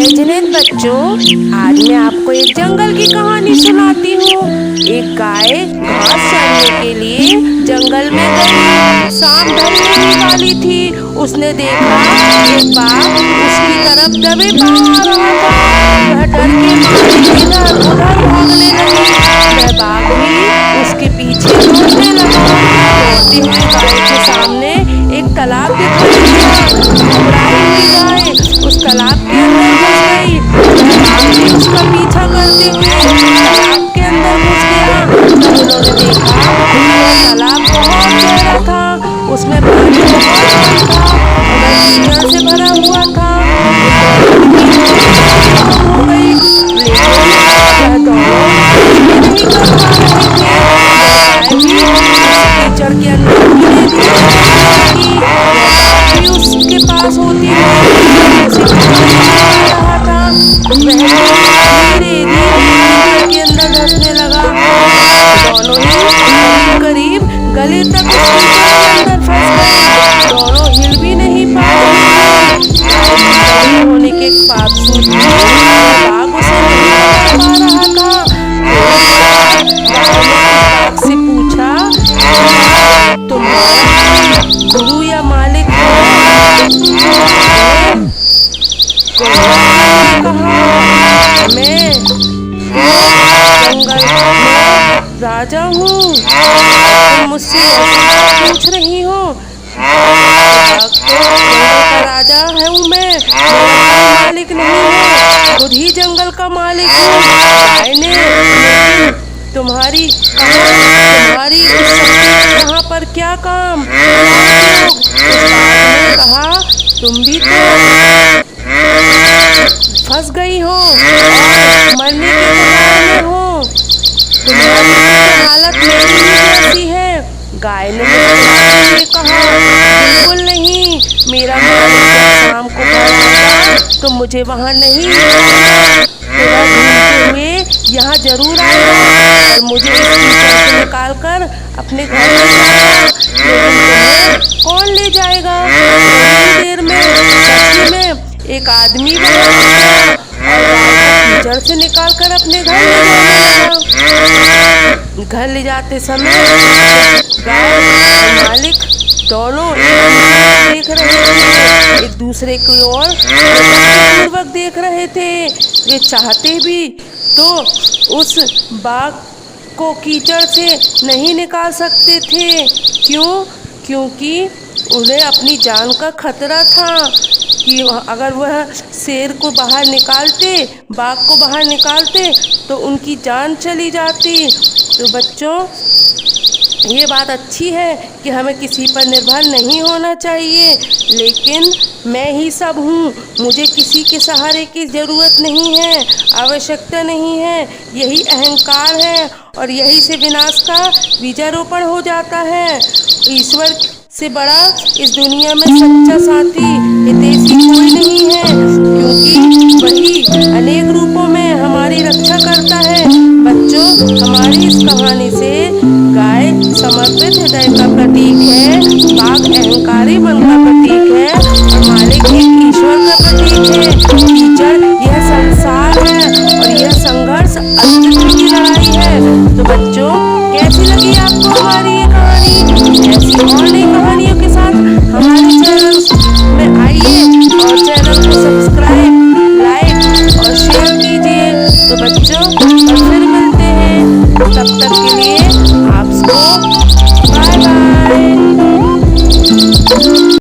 जिनेद बच्चों, आज मैं आपको एक जंगल की कहानी सुनाती हूँ। एक गाय घास चरने के लिए जंगल में गई। शाम ढलने ही वाली थी। उसने देखा एक बाघ उसकी तरफ दबे पाँव आ रहा था। वह डर के मारे इधर उधर भागने लगी। वह बाघ भी उसके पीछे दौड़ने लगा। दौड़ती हुई गाय के सामने एक तालाब दिखाई दिया। घबराई हुई गाय उस तालाब के अंदर घुस गई। बाघ भी उसका पीछा करते हुए तालाब के अंदर घुस गया। तब उन्होंने देखा कि वह तालाब बहुत गहरा था। उसमें पानी बहुत कम था और कीचड़ से भरा हुआ था। हो गई, लेकिन वह दोनों नहीं कर पा रहे थे। गाय भी उस कीचड़ के अंदर गिरने दी कि वह भी उसके पास होती उसे रहा था। वह धीरे धीरे के अंदर धंसने लगा। दोनों ही करीब गले तक अंदर फंस गए। दोनों हिल भी नहीं पा रहे होने के बावजूद बाघ उसे नहीं पा रहा था। बाघ से पूछा, तुम गुरु या मालिक हो? मैं जंगल में राजा हूँ। तुम मुझसे पूछ रही हो? राजा हूँ मैं, मालिक नहीं हूँ। खुद ही जंगल का मालिक हूँ। लेकिन तुम्हारी यहाँ पर क्या काम? ने कहा, तुम भी तो फंस गई हो और मरने के कगार में हो। तुम्हारी हालत मेरी जैसी है। गाय ने कहा, बिल्कुल नहीं। मेरा मालिक शाम को घर आएगा तो मुझे वहाँ नहीं हुए यहाँ जरूर आएगा और मुझे इस कीचड़ से निकाल कर अपने घर ले जाएगा। लेकिन तुम्हें कौन ले जाएगा? थोड़ी देर में सच में एक आदमी बना और कीचड़ से निकाल कर अपने घर ले जाने लगा। घर ले जाते समय गाय और मालिक दोनों देख रहे थे, एक दूसरे की ओर पूर्वक देख रहे थे। वे चाहते भी तो उस बाघ को कीचड़ से नहीं निकाल सकते थे। क्यों? क्योंकि उन्हें अपनी जान का खतरा था कि अगर वह शेर को बाहर निकालते, बाघ को बाहर निकालते तो उनकी जान चली जाती। तो बच्चों, ये बात अच्छी है कि हमें किसी पर निर्भर नहीं होना चाहिए। लेकिन मैं ही सब हूँ, मुझे किसी के सहारे की ज़रूरत नहीं है, आवश्यकता नहीं है। यही अहंकार है और यही से विनाश का बीजारोपण हो जाता है। ईश्वर से बड़ा इस दुनिया में सच्चा साथी हितैषी कोई नहीं है, क्योंकि वही अनेक रूपों में हमारी रक्षा करता है। बच्चों, हमारी इस कहानी से गाय समर्पित हृदय का प्रतीक है, बाघ अहंकारी मन का प्रतीक है और मालिक एक ईश्वर का प्रतीक है। कीचड़ यह संसार है और यह संघर्ष अस्तित्व की लड़ाई है। तो बच्चों, कैसी लगी आपको हमारी ये कहानी? ऐसी और नई कहानियों के साथ हमारे चैनल में आइए और चैनल को सब्सक्राइब, लाइक और शेयर कीजिए। तो बच्चों, फिर मिलते हैं। तब तक के लिए आपको बाय बाय।